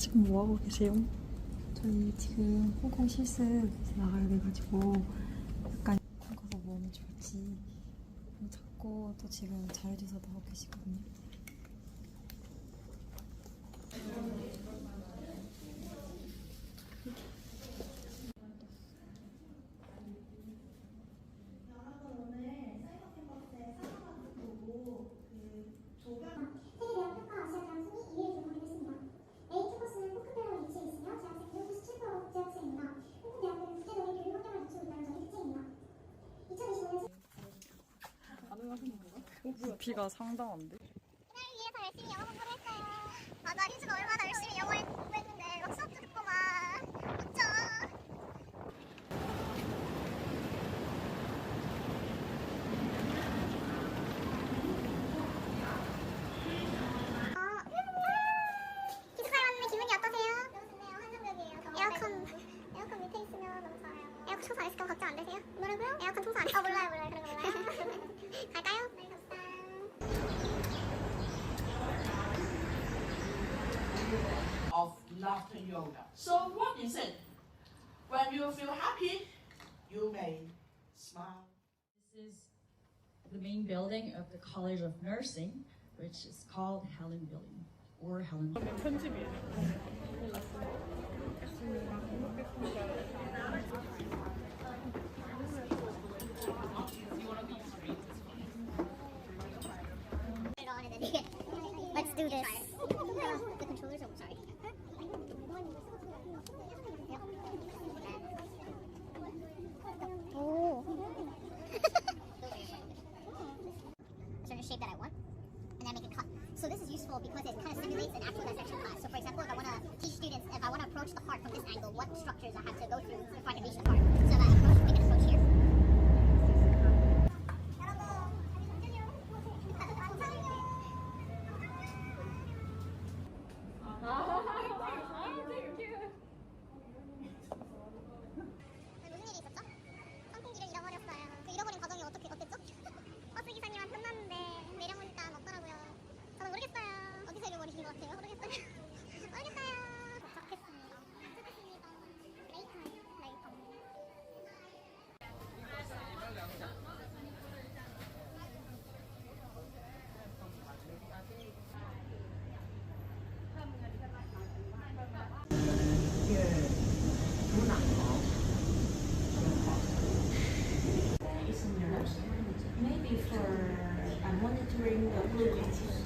지금 뭐 하고 계세요? 저희 지금 홍콩 실습 나가야 돼가지고 약간 홍콩 가서 뭐 하면 좋을지 찾고 또 지금 자료조사도 하고 계시거든요. 부피가 상당한데? 그날 위해서 열심히 영어 공부를 했어요. 맞아, 희주가 얼마나 열심히 영어를 공부했는데 막 수업도 듣고 막 그쵸? 기숙사에 왔는데 기분이 어떠세요? 너무 좋네요. 환상적이에요. 에어컨 밑에 있으면 너무 좋아요. 에어컨 청소 안 했을 거 걱정 안 되세요? 뭐라고요? 에어컨 청소 안 했어요. 몰라요. 그런 거 몰라요. 갈까요? 네, 갑시다. Of laughter yoga. So what is it? When you feel happy, you may smile. This is the main building of the College of Nursing, which is called Helen Building or Helen. Let's do this. The controllers are sorry. Oh. Certain shape that I want, and then make a cut. So this is useful because it kind of simulates an actual dissection class. So for example, if I want to teach students, if I want to approach the heart from this angle, what structures I have to go through before I can reach the heart. So if I make an approach here. 무슨 일이 있었죠? 선풍기를 잃어버렸어요. 그 잃어버린 과정이 어땠죠? 버스 기사님한테 혼났는데 내려보니까 없더라고요. 저는 모르겠어요. 어디서 잃어버리신 것 같아요? 모르겠어요. 모르겠어요. 도착했습니다. 도착했습니다. 레이터. Maybe for monitoring the glucose.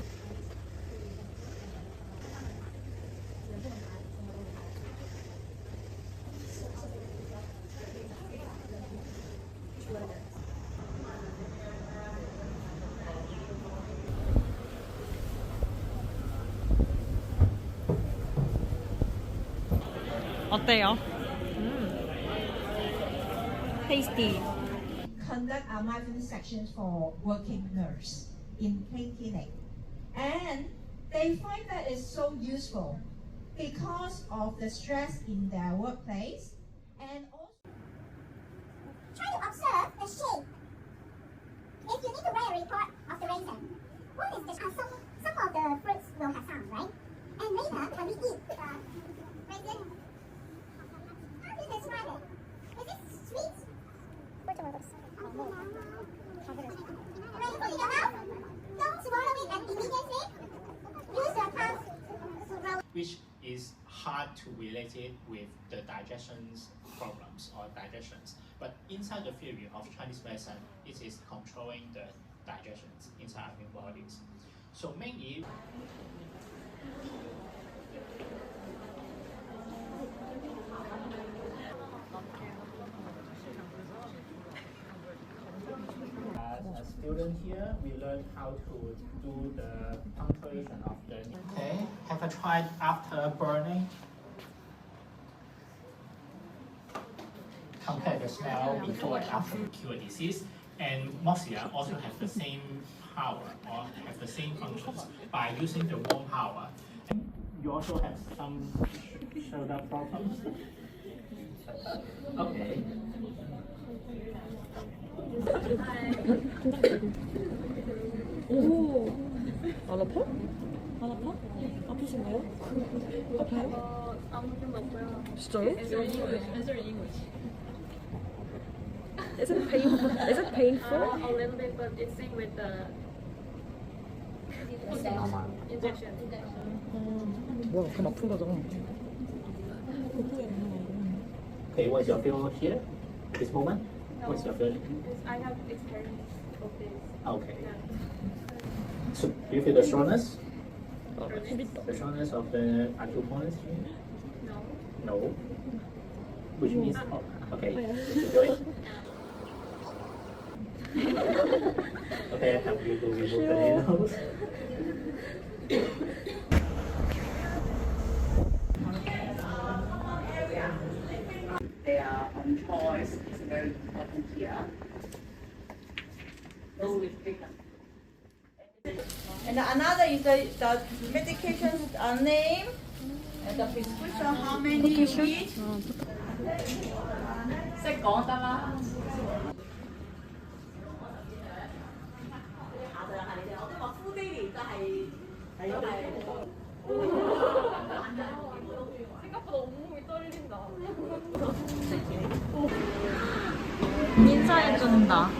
어때요? 테이스티. Conduct our mindfulness sections for working nurse in clinic, and they find that it's so useful because of the stress in their workplace, and also Try to observe the shape. If you need to write a report of the raisin, what is this? Some of the fruits will have sound, right? And later, when we eat raisin, how do you describe it? Is it sweet? When you put it in your mouth, don't swallow it and immediately use your tongue to roll. Which is hard to relate it with the digestions problems or digestions. But inside the theory of Chinese medicine, it is controlling the digestions inside our bodies. So mainly, as a student here, we learn how to do the punctuation of the. Okay, have you tried after burning? Compare the smell before and after cure disease, and Moxia also have the same power or have the same functions by using the warm power. You also have some shoulder problems. Okay. 오, 안 아파? 안 아파? 아프신가요? 아파요? 아무 느낌도 없고요. 진짜요? Answer in English. Is it painful? Is it painful? A little bit, but it's same with the injection. 뭐야, 그럼 아픈 거잖아. Okay, what's your feel here? This moment? What's your feeling? I have experience of this. Okay. So, do you feel the soreness? Furnace? The soreness of the acupoints? No. No. Which means, oh, okay. Keep going. Okay, I help you to remove the needles. Their own choice is very important here. Go with treatment. And another is the medications name and the prescription, how many you need. Sẽ có ta là 인사해준다.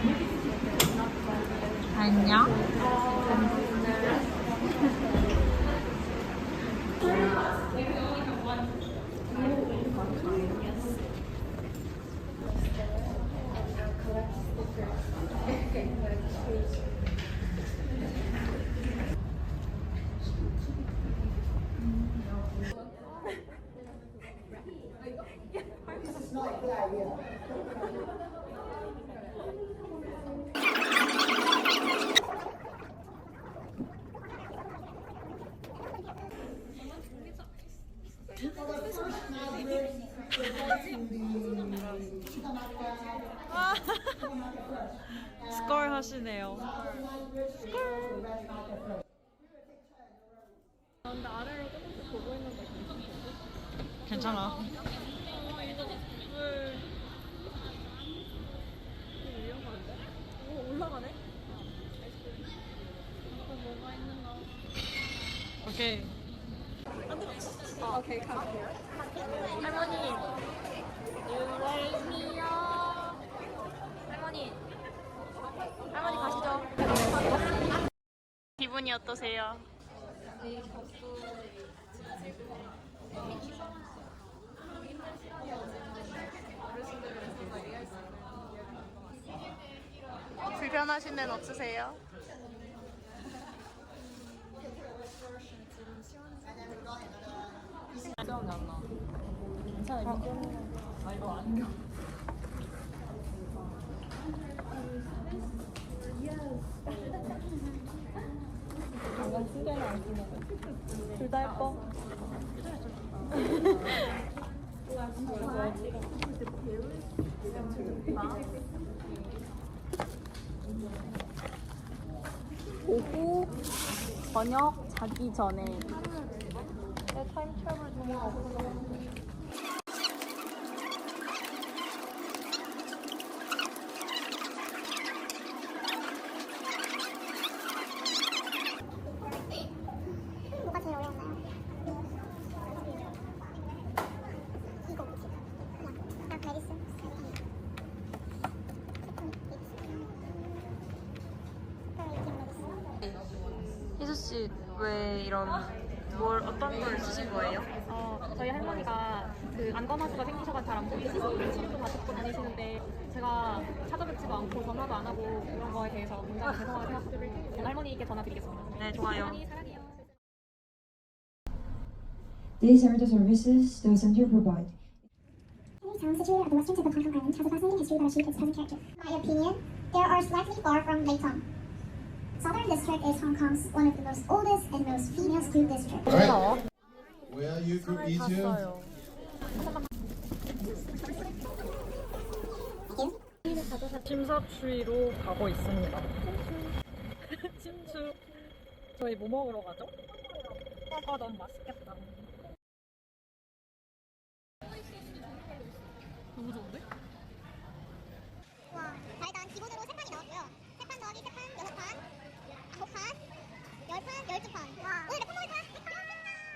안녕. 스컬 하시네요. 근데 아래로 조금씩 보고 있는데 괜찮아. 위험한데? 오, 올라가네? 앞에 뭐가 있는가? 오케이. 오케이, come here. 할머니. 할머니 가시죠. 기분이 어떠세요? 불편하신 데는 없으세요? 둘 다 예뻐. 오후, 저녁, 자기 전에. 내 타임 트래블 정말 없어. 뭐가 제일 어려웠나요? 이거 그치? 그냥 딱 메디슨 희수 씨, 왜 이런 어떤 걸 쓰신 거예요? 저희 할머니가 그 안검하수가 생기셔서 잘 안 보이시고 치료도 받고 다니시는데 제가 찾아뵙지도 않고 전화도 안 하고 그런 거에 대해서 굉장히 죄송하게 생각드릴 테니 할머니께 전화드리겠습니다. 네, 좋아요. 할머니 사랑해요. These are the services the center provides. sounds situated at the western tip of Hong Kong Island, has a fascinating history that achieved its present character. In my opinion, they are slightly far from Leitung. Southern District is Hong Kong's one of the most oldest and most female school districts. Alright. Where are you, Group E2? 심사추이로 가고 있습니다. 침추. 저희 뭐 먹으러 가죠? 사과 너무 맛있겠다. 너무 좋은데? 와, 자 일단 기본으로 3판이 나왔고요. 3판 더하기 3판, 6판, 9판, 10판, 12판. 와, 오늘 몇 판 먹을 거야? 100판!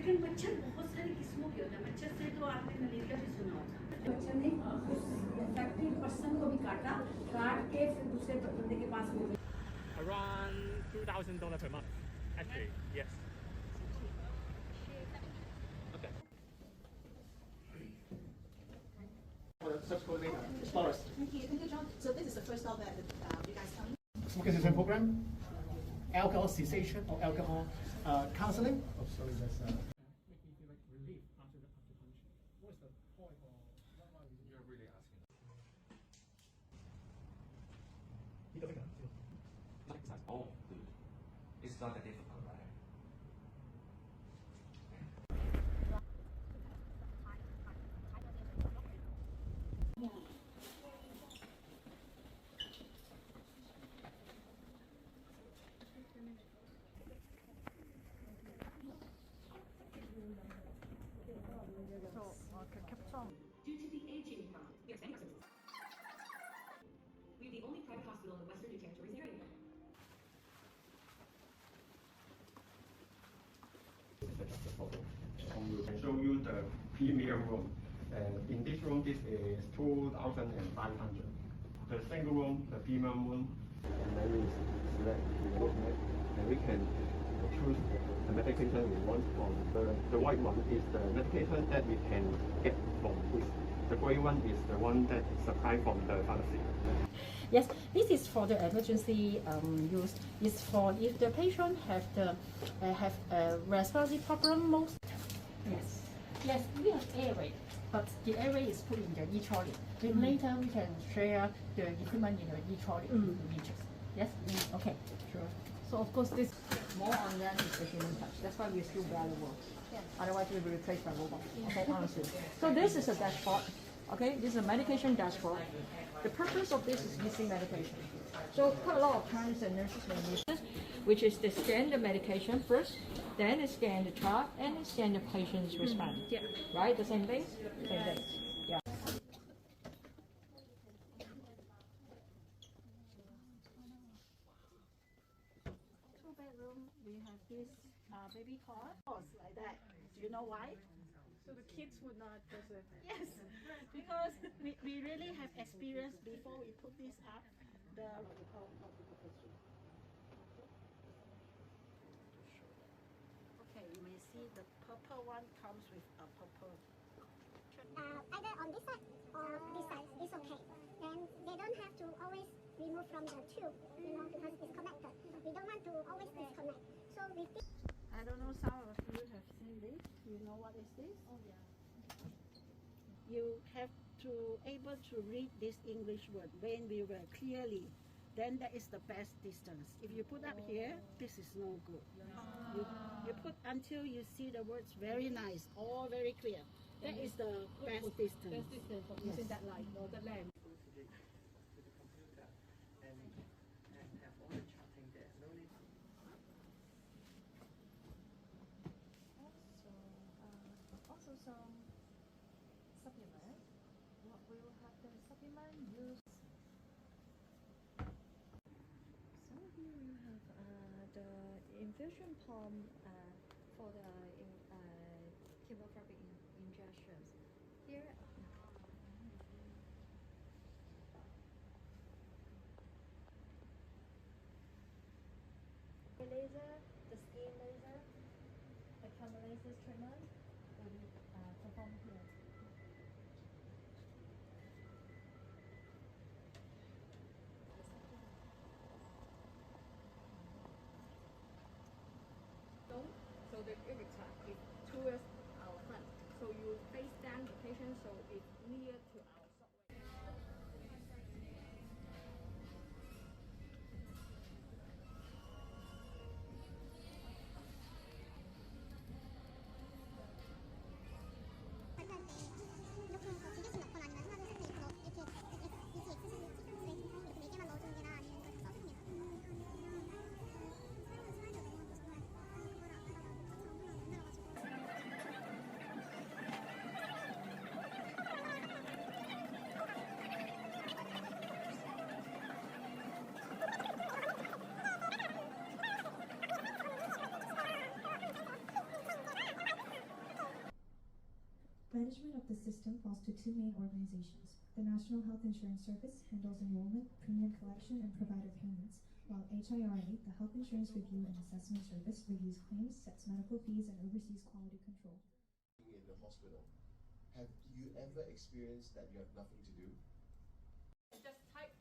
लेकिन मच्छर बहुत सारी किस्मों के होते हैं मच्छर से तो आपने मलेरिया भी सुना होगा मच्छर ने उस इन्फेक्टेड पर्सन को भी काट के फिर दूसरे बंदे के पास हो गया Around $2,000 per month, actually, yes. Okay. Subsequently, explorers. Thank you, John. So this is the first stop that you guys come. Smoking cessation program, alcohol cessation or alcohol counseling. Oh, sorry, that's. Make me feel like relief after punishment. What is the point or what you're really asking? Oh, it's not that difficult, right? Due to the aging problem, yes, and services. We're the only private hospital in the Western New Territories area. We can show you the premium room. And in this room, this is 2,500. The single room, the premium room. And then we select the room, and we can choose the medication we want from the white one is the medication that we can get from this. The gray one is the one that is supplied from the pharmacy. Yes, this is for the emergency use. It's for if the patient have a respiratory problem most. Yes, yes, we have airway, but the airway is put in the e-trolley. Then later we can share the equipment in the e-trolley. Yes, okay, sure. So of course this more on that is the human touch. That's why we're still valuable. Otherwise we will be replaced by robots. Okay, honestly. So this is a dashboard. Okay, this is a medication dashboard. The purpose of this is missing medication. So quite a lot of times the nurses may miss this, which is they scan the medication first, then they scan the chart, and they scan the patient's response. Yeah. Right? The same thing? Same thing. Yeah. Two-bedroom, we have this baby cot like that. Do you know why? So the kids would not visit. Yes, because we really have experience before we put this up. The okay, you may see the purple one comes with a purple. Either on this side or this side is okay. And they don't have to always remove from the tube, because it's connected. We don't want to always disconnect. So with this, I don't know, some of you have seen this. You know what is this? Oh yeah. You have to able to read this English word when we were clearly. Then that is the best distance. If you put up here, this is no good. You put until you see the words very nice, all very clear. That is the best distance. Best distance of using that line or the lamp. Also some supplement. What we will have the supplement use. So here we have the infusion pump for the chemotherapy injections. Here. The laser, the skin laser, the camera laser treatment will be performed here. So the avatar is towards our front. So you face down the patient so it's near to our subway. Management of the system falls to two main organizations. The National Health Insurance Service handles enrollment, premium collection, and provider payments, while HIRA, the Health Insurance Review and Assessment Service, reviews claims, sets medical fees, and oversees quality control. In the hospital, have you ever experienced that you have nothing to do? Just type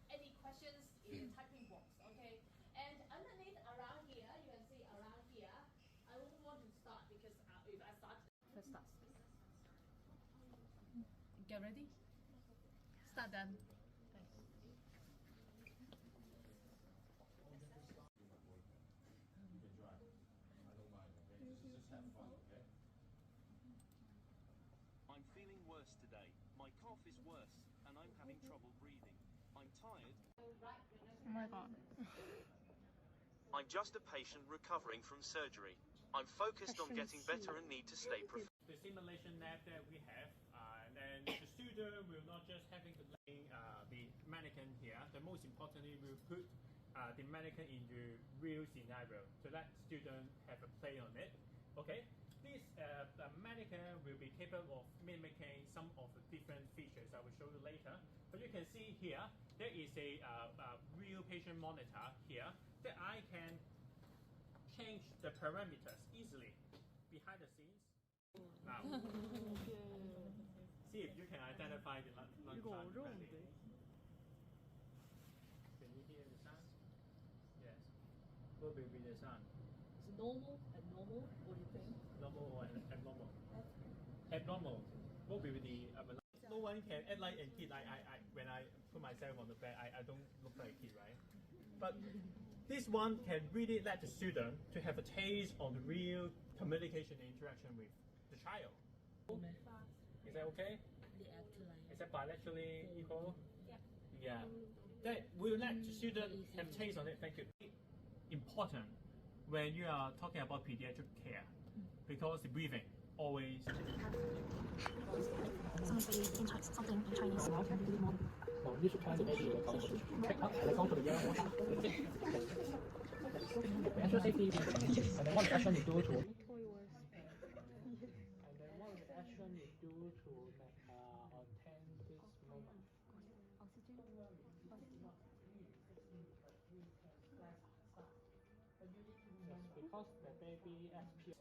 any questions in typing box, okay? And underneath around here, you can see around here, I wouldn't want to start because if I start, first start. Get ready? Start then. I'm feeling worse today. My cough is worse, and I'm having trouble breathing. I'm tired. Oh my god. I'm just a patient recovering from surgery. I'm focused on getting better and need to stay professional. The simulation lab that we have, and then the student will not just having to lay the mannequin here. The most importantly, we'll put the mannequin in the real scenario to let students have a play on it. Okay, this the mannequin will be capable of mimicking some of the different features I will show you later. But you can see here, there is a real patient monitor here that I can change the parameters easily behind the scenes. Now, see if you can identify the lunchtime depending. Can you hear the sound? Yes. What will be the sound? Is it normal, abnormal? What do you think? Normal or abnormal? Abnormal. What will be the no one can act like a kid. When I put myself on the bed, I don't look like a kid, right? But this one can really let the student to have a taste on the real communication and interaction with the child. Is that okay? Is that bilaterally equal? Yeah. That will let the student have a taste on it. Thank you. Important when you are talking about pediatric care because the breathing always. Someone say something in Chinese. Oh, you should try the edge of the conversation. Let's go to the yellow one. The actual safety and then what is the action you do to attend this moment? Yes, because the baby SP.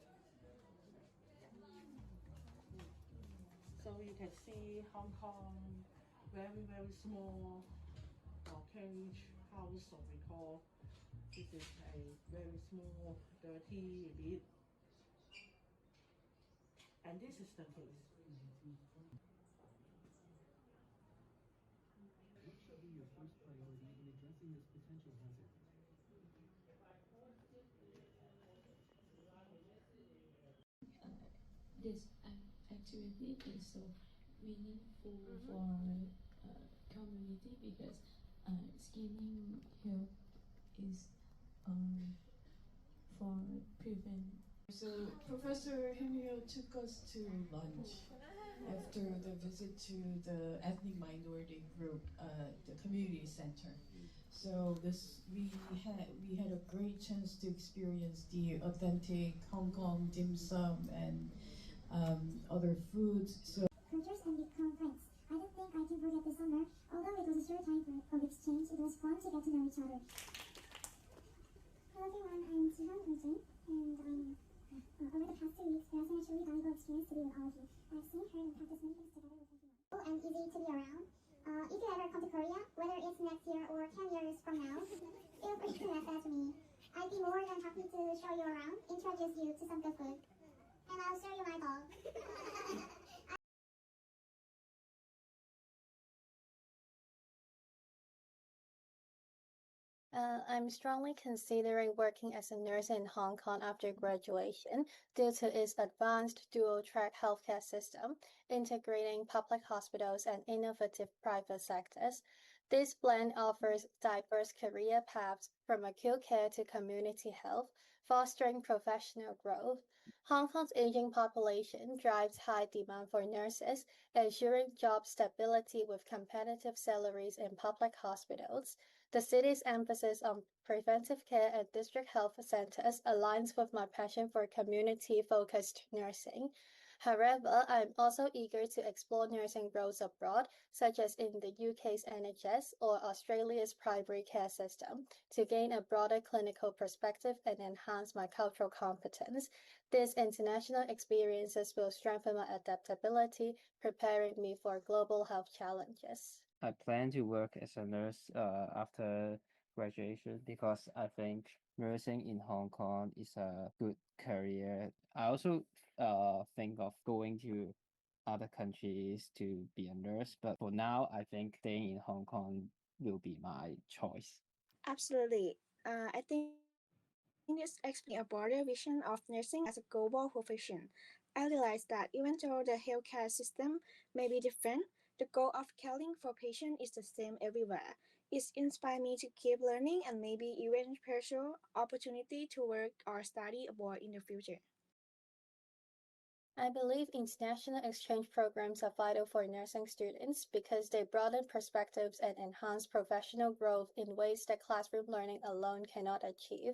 So you can see Hong Kong, very small cage house, so we call this is a very small, dirty bit. And this is the case. What should be your first priority in addressing this potential hazard? This activity is so meaningful for community because skinning health is for prevent. So Professor Hemio took us to lunch after the visit to the ethnic minority group, the community center. So we had a great chance to experience the authentic Hong Kong dim sum and other foods. So Cultures can become friends. I don't think I can forget the summer. Although it was a short time of exchange, it was fun to get to know each other. Hello everyone, I'm Jihan Ujin, and over the past 2 weeks, it has been a truly valuable experience to be with all of you. I've seen her and practiced many things together with everyone. And easy to be around. If you ever come to Korea, whether it's next year or 10 years from now, feel free to message me. I'd be more than happy to show you around, introduce you to some good food, and I'll show you my dog. I'm strongly considering working as a nurse in Hong Kong after graduation due to its advanced dual-track healthcare system, integrating public hospitals and innovative private sectors. This blend offers diverse career paths from acute care to community health, fostering professional growth. Hong Kong's aging population drives high demand for nurses, ensuring job stability with competitive salaries in public hospitals. The city's emphasis on preventive care and district health centers aligns with my passion for community-focused nursing. However, I'm also eager to explore nursing roles abroad, such as in the UK's NHS or Australia's primary care system, to gain a broader clinical perspective and enhance my cultural competence. These international experiences will strengthen my adaptability, preparing me for global health challenges. I plan to work as a nurse after graduation because I think nursing in Hong Kong is a good career. I also think of going to other countries to be a nurse, but for now, I think staying in Hong Kong will be my choice. Absolutely. I think this explains a broader vision of nursing as a global profession. I realize that even though the healthcare system may be different, the goal of caring for patients is the same everywhere. It inspired me to keep learning and maybe even pursue opportunity to work or study abroad in the future. I believe international exchange programs are vital for nursing students because they broaden perspectives and enhance professional growth in ways that classroom learning alone cannot achieve.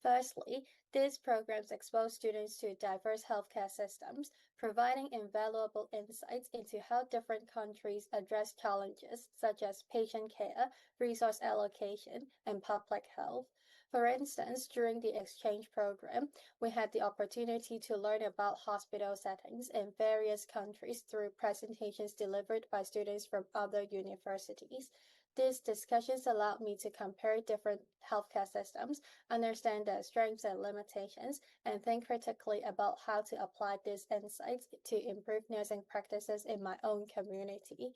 Firstly, these programs expose students to diverse healthcare systems, providing invaluable insights into how different countries address challenges such as patient care, resource allocation, and public health. For instance, during the exchange program, we had the opportunity to learn about hospital settings in various countries through presentations delivered by students from other universities. These discussions allowed me to compare different healthcare systems, understand their strengths and limitations, and think critically about how to apply these insights to improve nursing practices in my own community.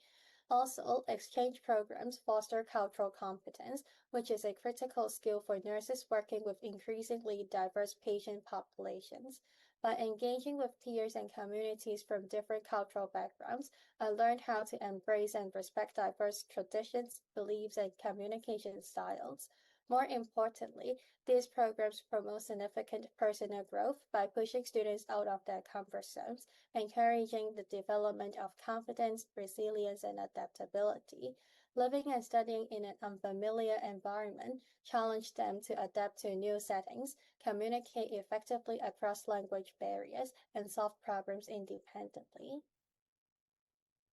Also, exchange programs foster cultural competence, which is a critical skill for nurses working with increasingly diverse patient populations. By engaging with peers and communities from different cultural backgrounds, I learned how to embrace and respect diverse traditions, beliefs, and communication styles. More importantly, these programs promote significant personal growth by pushing students out of their comfort zones, encouraging the development of confidence, resilience, and adaptability. Living and studying in an unfamiliar environment challenge them to adapt to new settings, communicate effectively across language barriers, and solve problems independently.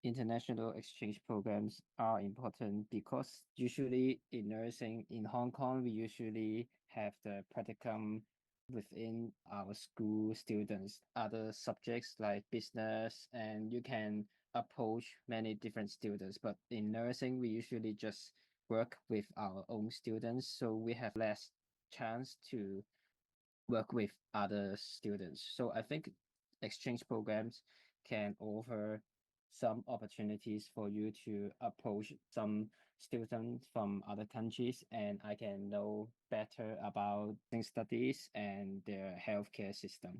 International exchange programs are important because usually in nursing in Hong Kong, we usually have the practicum within our school students, other subjects like business, and you can approach many different students. But in nursing, we usually just work with our own students, so we have less chance to work with other students. So I think exchange programs can offer some opportunities for you to approach some students from other countries, and I can know better about studies and their healthcare system.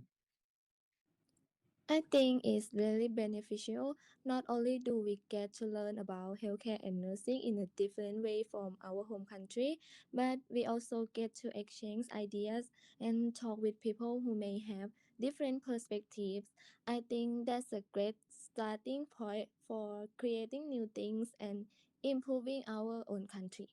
I think it's really beneficial. Not only do we get to learn about healthcare and nursing in a different way from our home country, but we also get to exchange ideas and talk with people who may have different perspectives. I think that's a great starting point for creating new things and improving our own country.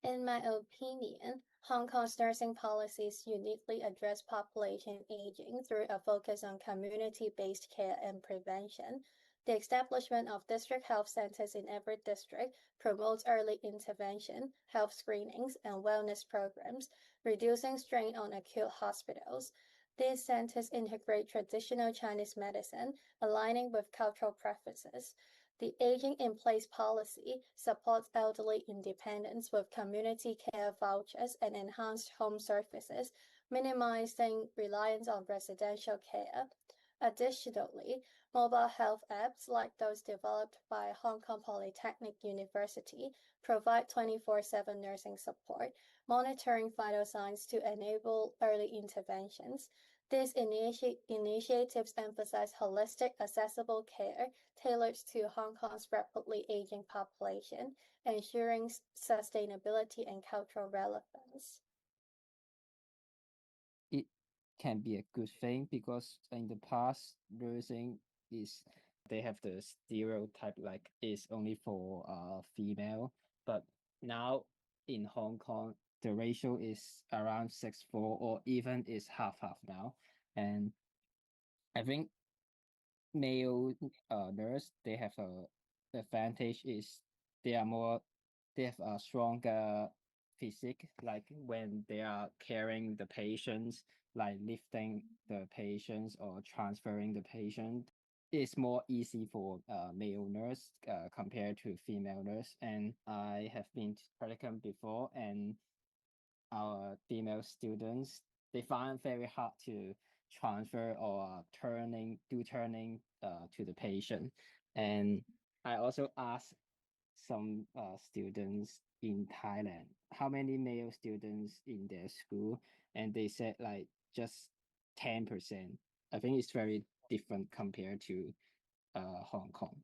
In my opinion, Hong Kong's nursing policies uniquely address population aging through a focus on community-based care and prevention. The establishment of district health centers in every district promotes early intervention, health screenings, and wellness programs, reducing strain on acute hospitals. These centers integrate traditional Chinese medicine, aligning with cultural preferences. The aging in place policy supports elderly independence with community care vouchers and enhanced home services, minimizing reliance on residential care. Additionally, mobile health apps like those developed by Hong Kong Polytechnic University provide 24/7 nursing support, monitoring vital signs to enable early interventions. These initiatives emphasize holistic, accessible care tailored to Hong Kong's rapidly aging population, ensuring sustainability and cultural relevance. It can be a good thing because in the past, nursing is they have the stereotype like it's only for female, but now in Hong Kong the ratio is around 6:4 or even is half now, and I think male nurse, they have a advantage is they have a stronger physique, like when they are carrying the patients, like lifting the patients or transferring the patient. It's more easy for male nurse compared to female nurse. And I have been to practicum before, and our female students, they find it very hard to transfer or do turning to the patient. And I also asked some students in Thailand how many male students in their school, and they said like just 10%. I think it's very different compared to Hong Kong.